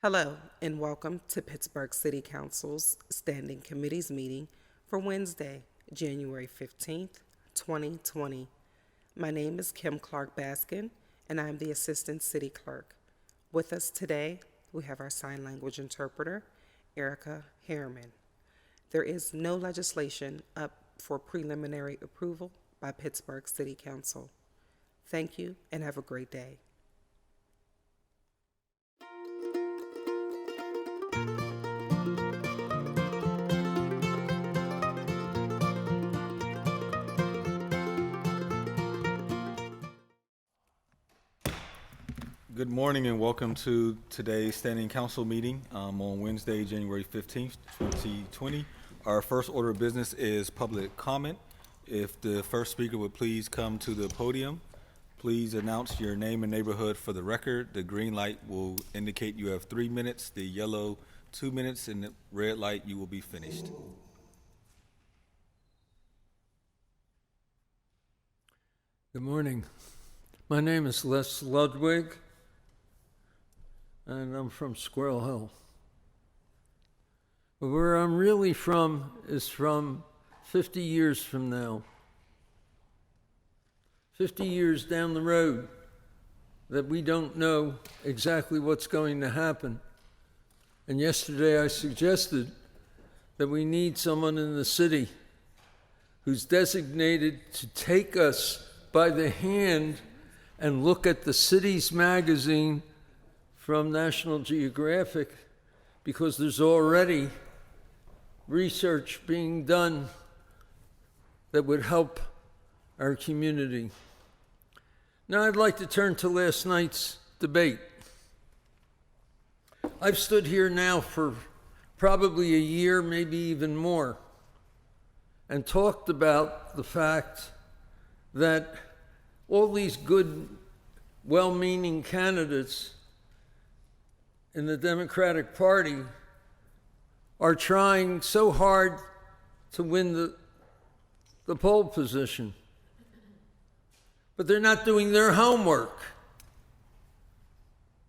Hello, and welcome to Pittsburgh City Council's Standing Committees meeting for Wednesday, January 15th, 2020. My name is Kim Clark Baskin, and I am the Assistant City Clerk. With us today, we have our sign language interpreter, Erica Harriman. There is no legislation up for preliminary approval by Pittsburgh City Council. Thank you, and have a great day. Good morning and welcome to today's Standing Council meeting on Wednesday, January 15th, 2020. Our first order of business is public comment. If the first speaker would please come to the podium, please announce your name and neighborhood for the record. The green light will indicate you have 3 minutes, the yellow 2 minutes, and the red light you will be finished. Good morning. My name is Les Ludwig, and I'm from Squirrel Hill. But where I'm really from is from 50 years from now. 50 years down the road that we don't know exactly what's going to happen. And yesterday I suggested that we need someone in the city who's designated to take us by the hand and look at the city's magazine from National Geographic, because there's already research being done that would help our community. Now I'd like to turn to last night's debate. I've stood here now for probably a year, maybe even more, and talked about the fact that all these good, well-meaning candidates in the Democratic Party are trying so hard to win the pole position, but they're not doing their homework.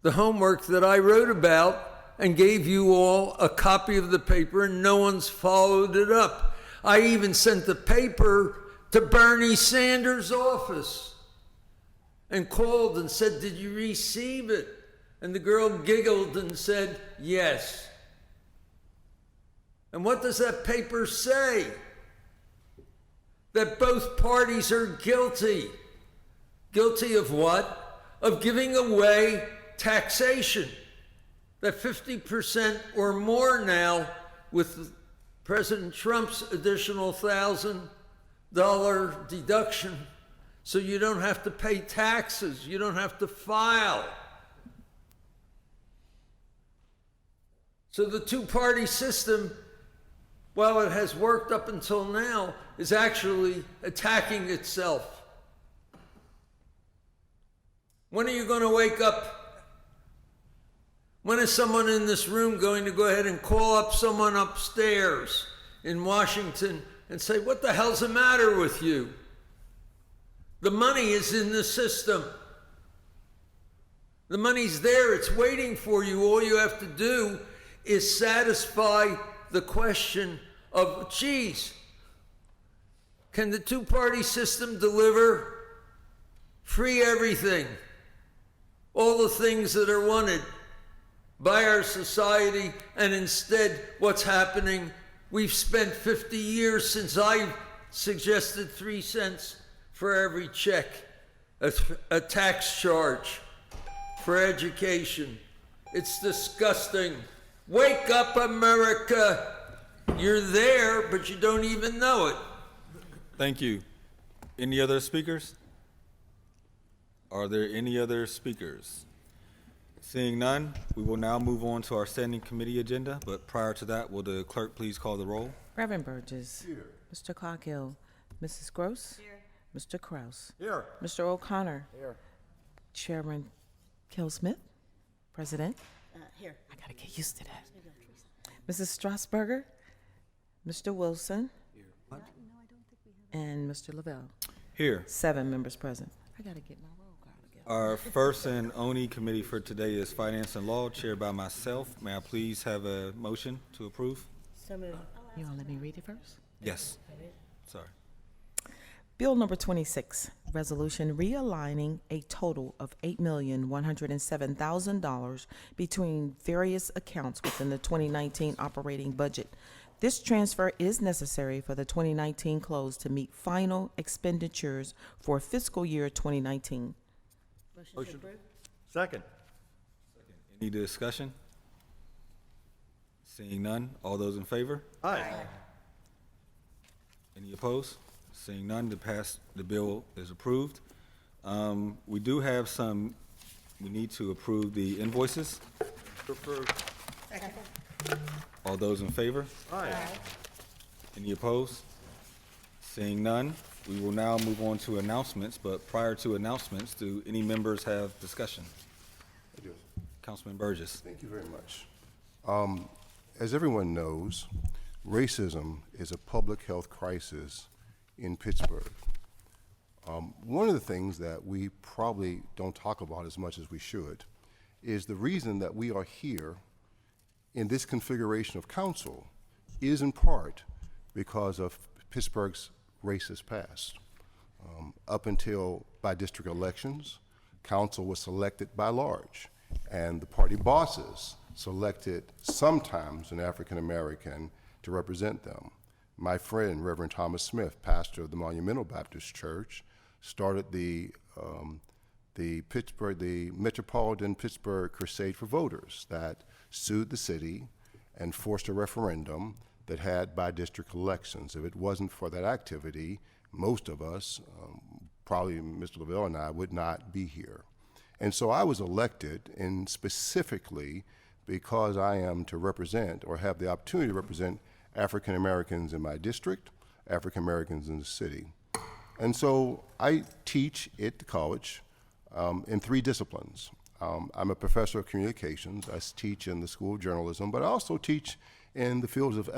The homework that I wrote about and gave you all a copy of the paper, and no one's followed it up. I even sent the paper to Bernie Sanders' office and called and said, "Did you receive it?" And the girl giggled and said, "Yes." And what does that paper say? That both parties are guilty. Guilty of what? Of giving away taxation. That 50% or more now, with President Trump's additional $1,000 deduction, so you don't have to pay taxes, you don't have to file. So the two-party system, while it has worked up until now, is actually attacking itself. When are you going to wake up? When is someone in this room going to go ahead and call up someone upstairs in Washington and say, "What the hell's the matter with you?" The money is in the system. The money's there, it's waiting for you. All you have to do is satisfy the question of, geez, can the two-party system deliver free everything? All the things that are wanted by our society, and instead what's happening, we've spent 50 years since I suggested 3 cents for every check, a tax charge for education. It's disgusting. Wake up, America. You're there, but you don't even know it. Thank you. Any other speakers? Are there any other speakers? Seeing none, we will now move on to our standing committee agenda, but prior to that, will the clerk please call the roll? Reverend Burgess. Here. Mr. Coghill. Mrs. Gross. Here. Mr. Kraus. Here. Mr. O'Connor. Here. Chairman Kill-Smith. President. Here. I gotta get used to that. Mrs. Strasburger. Mr. Wilson. Here. What? And Mr. Lavelle. Here. 7 members present. I gotta get my roll call together. Our first and only committee for today is Finance and Law, chaired by myself. May I please have a motion to approve? You want to let me read it first? Yes. Sorry. Bill number 26, resolution realigning a total of $8,107,000 between various accounts within the 2019 operating budget. This transfer is necessary for the 2019 close to meet final expenditures for fiscal year 2019. Motion. Second. Any discussion? Seeing none, all those in favor? Aye. Any opposed? Seeing none, the bill is approved. We do have we need to approve the invoices. All those in favor? Aye. Any opposed? Seeing none, we will now move on to announcements, but prior to announcements, do any members have discussion? I do. Councilman Burgess. Thank you very much. As everyone knows, racism is a public health crisis in Pittsburgh. One of the things that we probably don't talk about as much as we should is the reason that we are here in this configuration of council is in part because of Pittsburgh's racist past. Up until by district elections, council was selected by large, and the party bosses selected sometimes an African American to represent them. My friend, Reverend Thomas Smith, pastor of the Monumental Baptist Church, started the Metropolitan Pittsburgh Crusade for Voters that sued the city and forced a referendum that had by-district elections. If it wasn't for that activity, most of us, probably Mr. Lavelle and I, would not be here. And so I was elected, and specifically because I am to represent or have the opportunity to represent African Americans in my district, African Americans in the city. And so I teach at the college in 3 disciplines. I'm a professor of communications. I teach in the School of Journalism, but I also teach in the fields of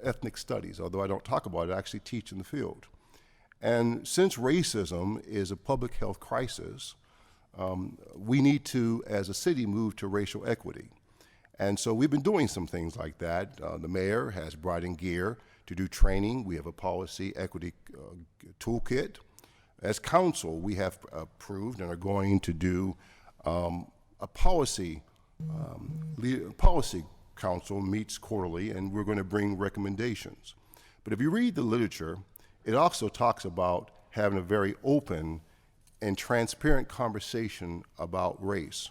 ethnic studies. Although I don't talk about it, I actually teach in the field. And since racism is a public health crisis, we need to, as a city, move to racial equity. And so we've been doing some things like that. The mayor has brought in gear to do training. We have a policy equity toolkit. As council, we have approved and are going to do a policy council meets quarterly, and we're going to bring recommendations. But if you read the literature, it also talks about having a very open and transparent conversation about race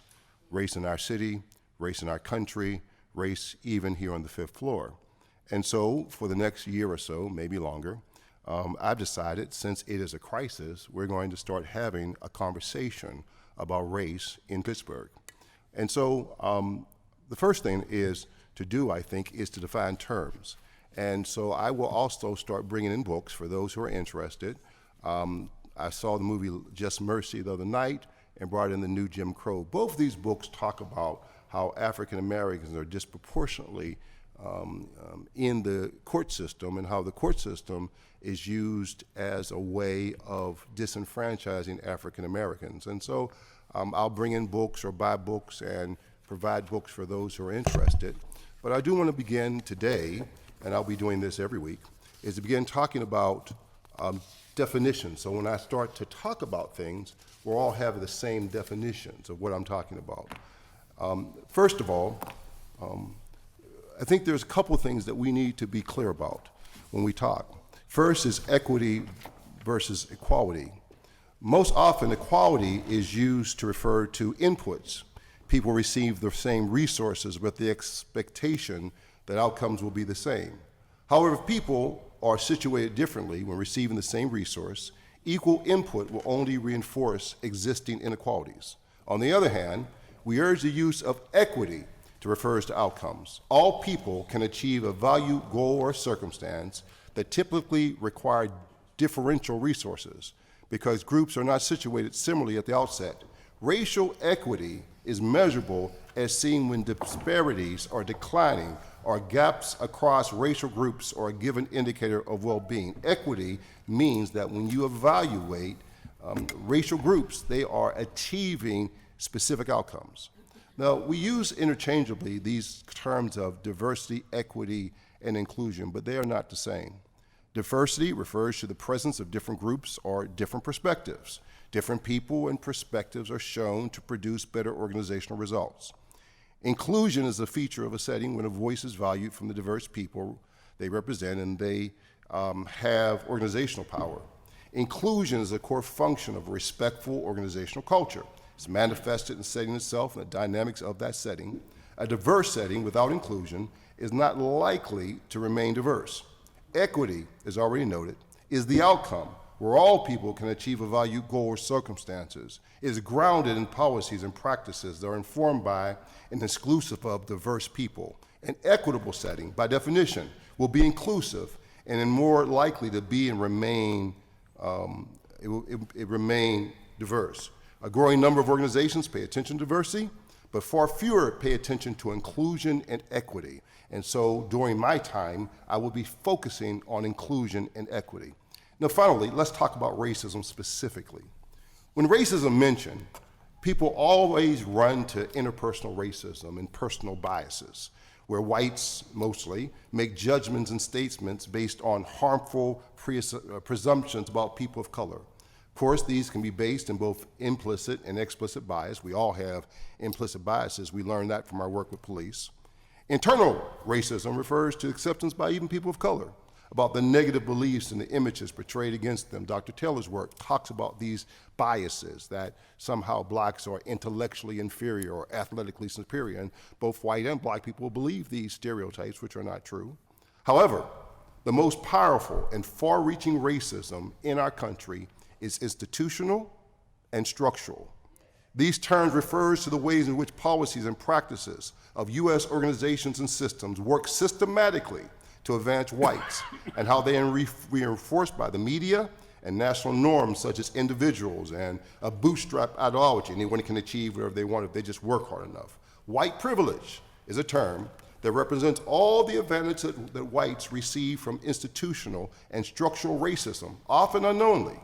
in our city, race in our country, race even here on the 5th floor. And so for the next year or so, maybe longer, I've decided, since it is a crisis, we're going to start having a conversation about race in Pittsburgh. And so the first thing to do, I think, is to define terms. And so I will also start bringing in books for those who are interested. I saw the movie Just Mercy the other night and brought in the new Jim Crow. Both of these books talk about how African Americans are disproportionately in the court system and how the court system is used as a way of disenfranchising African Americans. And so I'll bring in books or buy books and provide books for those who are interested. But I do want to begin today, and I'll be doing this every week, is to begin talking about definitions. So when I start to talk about things, we'll all have the same definitions of what I'm talking about. First of all, I think there's a couple of things that we need to be clear about when we talk. First is equity versus equality. Most often, equality is used to refer to inputs. People receive the same resources with the expectation that outcomes will be the same. However, if people are situated differently when receiving the same resource, equal input will only reinforce existing inequalities. On the other hand, we urge the use of equity to refer to outcomes. All people can achieve a value, goal, or circumstance that typically require differential resources because groups are not situated similarly at the outset. Racial equity is measurable as seen when disparities are declining or gaps across racial groups are a given indicator of well-being. Equity means that when you evaluate racial groups, they are achieving specific outcomes. Now, we use interchangeably these terms of diversity, equity, and inclusion, but they are not the same. Diversity refers to the presence of different groups or different perspectives. Different people and perspectives are shown to produce better organizational results. Inclusion is a feature of a setting when a voice is valued from the diverse people they represent and they have organizational power. Inclusion is a core function of a respectful organizational culture. It's manifested in the setting itself and the dynamics of that setting. A diverse setting without inclusion is not likely to remain diverse. Equity, as already noted, is the outcome where all people can achieve a valued goal or circumstances. It is grounded in policies and practices that are informed by and exclusive of diverse people. An equitable setting, by definition, will be inclusive and more likely to be and remain remain diverse. A growing number of organizations pay attention to diversity, but far fewer pay attention to inclusion and equity. And so during my time, I will be focusing on inclusion and equity. Now finally, let's talk about racism specifically. When racism mentioned, people always run to interpersonal racism and personal biases, where whites mostly make judgments and statements based on harmful presumptions about people of color. Of course, these can be based in both implicit and explicit bias. We all have implicit biases. We learned that from our work with police. Internal racism refers to acceptance by even people of color about the negative beliefs and the images portrayed against them. Dr. Taylor's work talks about these biases, that somehow blacks are intellectually inferior or athletically superior, and both white and black people believe these stereotypes, which are not true. However, the most powerful and far-reaching racism in our country is institutional and structural. These terms refers to the ways in which policies and practices of U.S. organizations and systems work systematically to advance whites, and how they are reinforced by the media and national norms such as individuals and a bootstrap ideology. Anyone can achieve whatever they want if they just work hard enough. White privilege is a term that represents all the advantages that whites receive from institutional and structural racism, often unknowingly,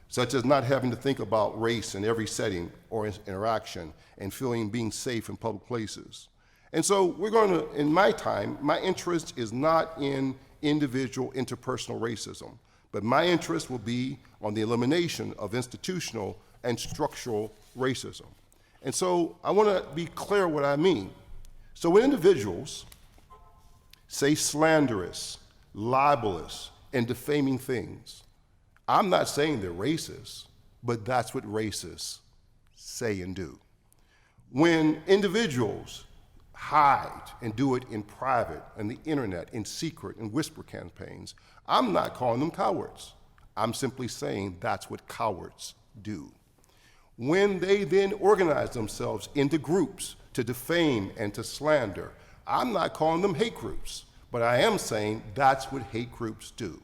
such as not having to think about race in every setting or interaction and feeling being safe in public places. And so we're going to, in my time, my interest is not in individual interpersonal racism, but my interest will be on the elimination of institutional and structural racism. And so I want to be clear what I mean. So when individuals say slanderous, libelous, and defaming things, I'm not saying they're racist, but that's what racists say and do. When individuals hide and do it in private, on the internet, in secret, in whisper campaigns, I'm not calling them cowards. I'm simply saying that's what cowards do. When they then organize themselves into groups to defame and to slander, I'm not calling them hate groups, but I am saying that's what hate groups do.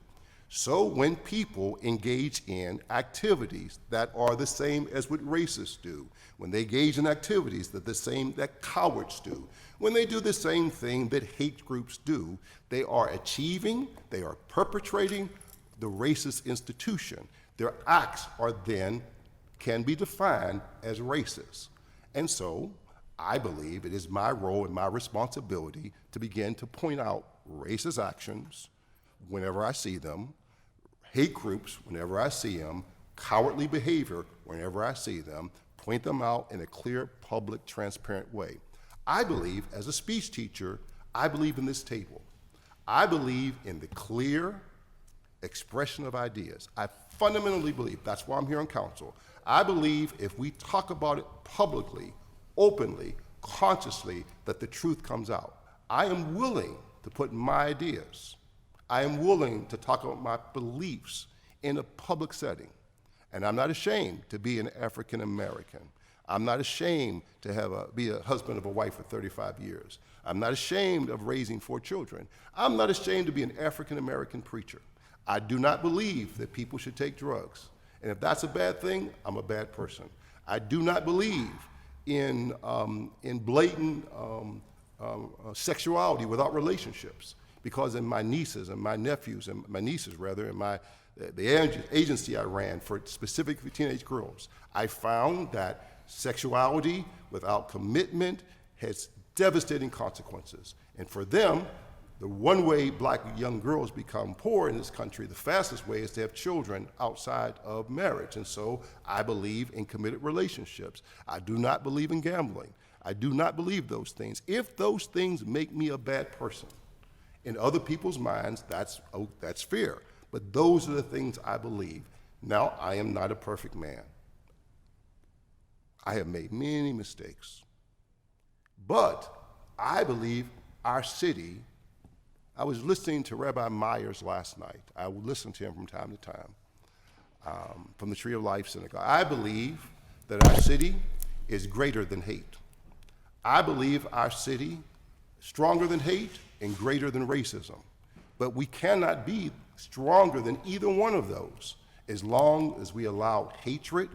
So when people engage in activities that are the same as what racists do, when they engage in activities that the same that cowards do, when they do the same thing that hate groups do, they are achieving, they are perpetrating the racist institution. Their acts are then can be defined as racist. And so I believe it is my role and my responsibility to begin to point out racist actions whenever I see them, hate groups whenever I see them, cowardly behavior whenever I see them, point them out in a clear, public, transparent way. I believe, as a speech teacher, I believe in this table. I believe in the clear expression of ideas. I fundamentally believe, that's why I'm here on council, I believe if we talk about it publicly, openly, consciously, that the truth comes out. I am willing to put my ideas, I am willing to talk about my beliefs in a public setting. And I'm not ashamed to be an African American. I'm not ashamed to be a husband of a wife for 35 years. I'm not ashamed of raising 4 children. I'm not ashamed to be an African American preacher. I do not believe that people should take drugs. And if that's a bad thing, I'm a bad person. I do not believe in blatant sexuality without relationships, because in my nieces and my nephews, and my nieces rather, and agency I ran for specifically teenage girls, I found that sexuality without commitment has devastating consequences. And for them, the one way black young girls become poor in this country, the fastest way is to have children outside of marriage. And so I believe in committed relationships. I do not believe in gambling. I do not believe those things. If those things make me a bad person, in other people's minds, that's fair. But those are the things I believe. Now, I am not a perfect man. I have made many mistakes. But I believe our city, I was listening to Rabbi Myers last night. I will listen to him from time to time, from the Tree of Life Synagogue. I believe that our city is greater than hate. I believe our city is stronger than hate and greater than racism. But we cannot be stronger than either one of those as long as we allow hatred,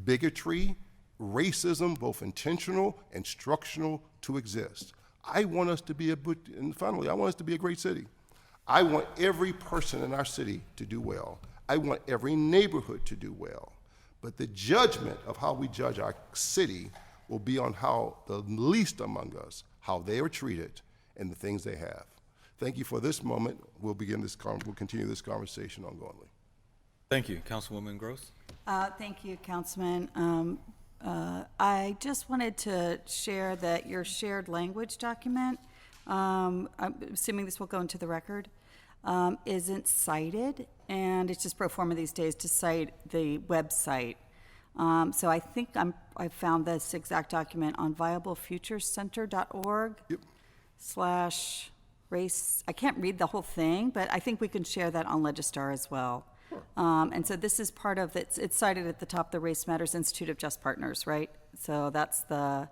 bigotry, racism, both intentional and structural, to exist. I want us to be and finally, I want us to be a great city. I want every person in our city to do well. I want every neighborhood to do well. But the judgment of how we judge our city will be on how the least among us, how they are treated and the things they have. Thank you for this moment. We'll continue this conversation ongoingly. Thank you. Councilwoman Gross. Thank you, Councilman. I just wanted to share that your shared language document, I'm assuming this will go into the record, isn't cited, and it's just pro forma these days to cite the website. So I think I found this exact document on viablefuturecenter.org. Yep. /race. I can't read the whole thing, but I think we can share that on Legistar as well. Sure. And so this is part of it's cited at the top, the Race Matters Institute of Just Partners, right? So that's the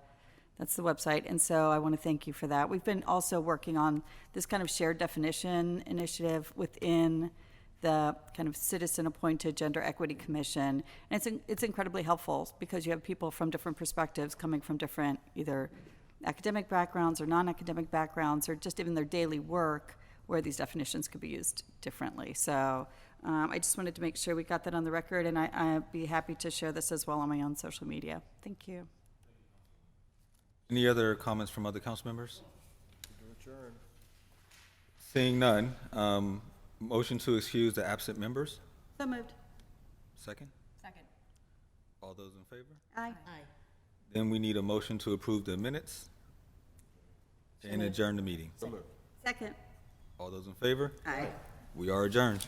website. And so I want to thank you for that. We've been also working on this kind of shared definition initiative within the kind of citizen-appointed Gender Equity Commission. And it's incredibly helpful because you have people from different perspectives coming from different either academic backgrounds or non-academic backgrounds or just even their daily work where these definitions could be used differently. So I just wanted to make sure we got that on the record, and I'd be happy to share this as well on my own social media. Thank you. Any other comments from other council members? Seeing none, motion to excuse the absent members. So moved. Second? Second. All those in favor? Aye. Then we need a motion to approve the minutes and adjourn the meeting. Second. All those in favor? Aye. We are adjourned.